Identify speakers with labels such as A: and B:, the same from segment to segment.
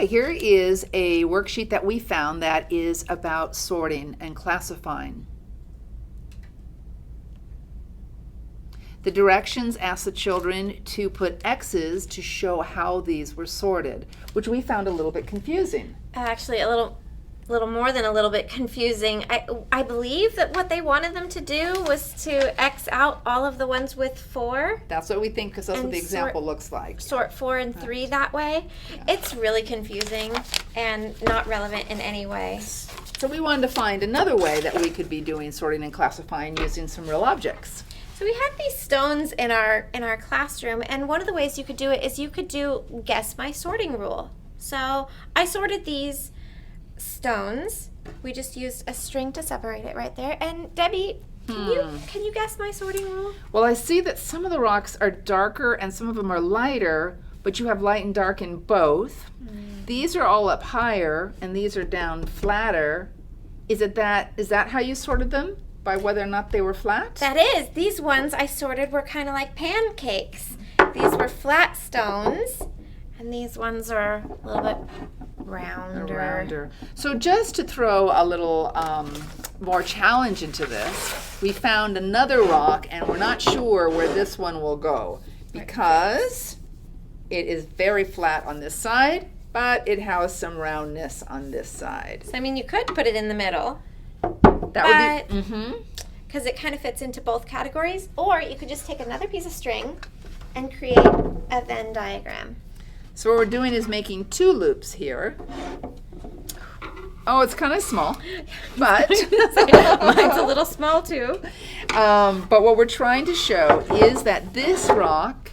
A: here is a worksheet that we found that is about sorting and classifying. The directions ask the children to put X's to show how these were sorted, which we found a little bit confusing.
B: Actually, a little more than a little bit confusing. I believe that what they wanted them to do was to X out all of the ones with 4.
A: That's what we think, because that's what the example looks like.
B: Sort 4 and 3 that way. Yeah. It's really confusing and not relevant in any way.
A: So we wanted to find another way that we could be doing sorting and classifying using some real objects.
B: So we had these stones in our classroom, and one of the ways you could do it is you could do guess my sorting rule. So I sorted these stones. We just used a string to separate it right there. And Debbie, can you guess my sorting rule?
A: Well, I see that some of the rocks are darker and some of them are lighter, but you have light and dark in both. These are all up higher and these are down flatter. Is that how you sorted them? By whether or not they were flat?
B: That is. These ones I sorted were kind of like pancakes. These were flat stones, and these ones are a little bit rounder.
A: So just to throw a little more challenge into this, we found another rock, and we're not sure where this one will go because it is very flat on this side, but it has some roundness on this side.
B: So, I mean, you could put it in the middle.
A: That would be,
B: because it kind of fits into both categories, or you could just take another piece of string and create a Venn diagram.
A: So what we're doing is making 2 loops here. Oh, it's kind of small, but
B: mine's a little small too.
A: But what we're trying to show is that this rock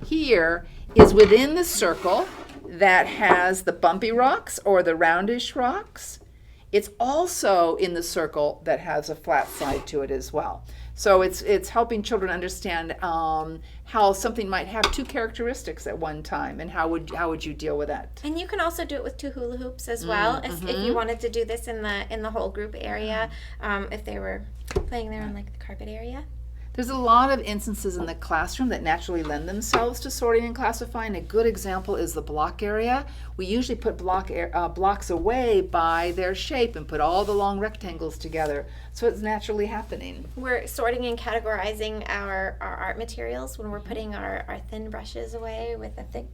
A: here is within the circle that has the bumpy rocks or the roundish rocks. It's also in the circle that has a flat side to it as well. So it's helping children understand how something might have 2 characteristics at one time, and how would you deal with that?
B: And you can also do it with 2 hula hoops as well, if you wanted to do this in the whole group area, if they were playing there in like the carpet area.
A: There's a lot of instances in the classroom that naturally lend themselves to sorting and classifying. A good example is the block area. We usually put blocks away by their shape and put all the long rectangles together. So it's naturally happening.
B: We're sorting and categorizing our art materials when we're putting our thin brushes away with the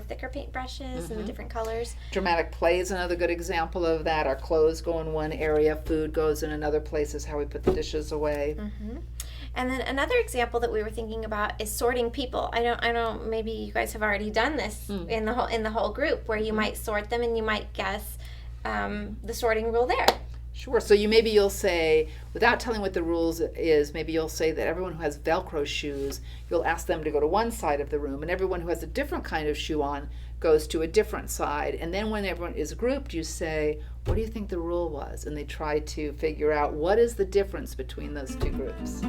B: thicker paint brushes and the different colors.
A: Dramatic play is another good example of that. Our clothes go in one area, food goes in another place, is how we put the dishes away.
B: And then another example that we were thinking about is sorting people. I don't. Maybe you guys have already done this in the whole group, where you might sort them and you might guess the sorting rule there.
A: Sure. So you'll say, without telling what the rules is, maybe you'll say that everyone who has Velcro shoes, you'll ask them to go to one side of the room, and everyone who has a different kind of shoe on goes to a different side. And then when everyone is grouped, you say, what do you think the rule was? And they try to figure out what is the difference between those 2 groups.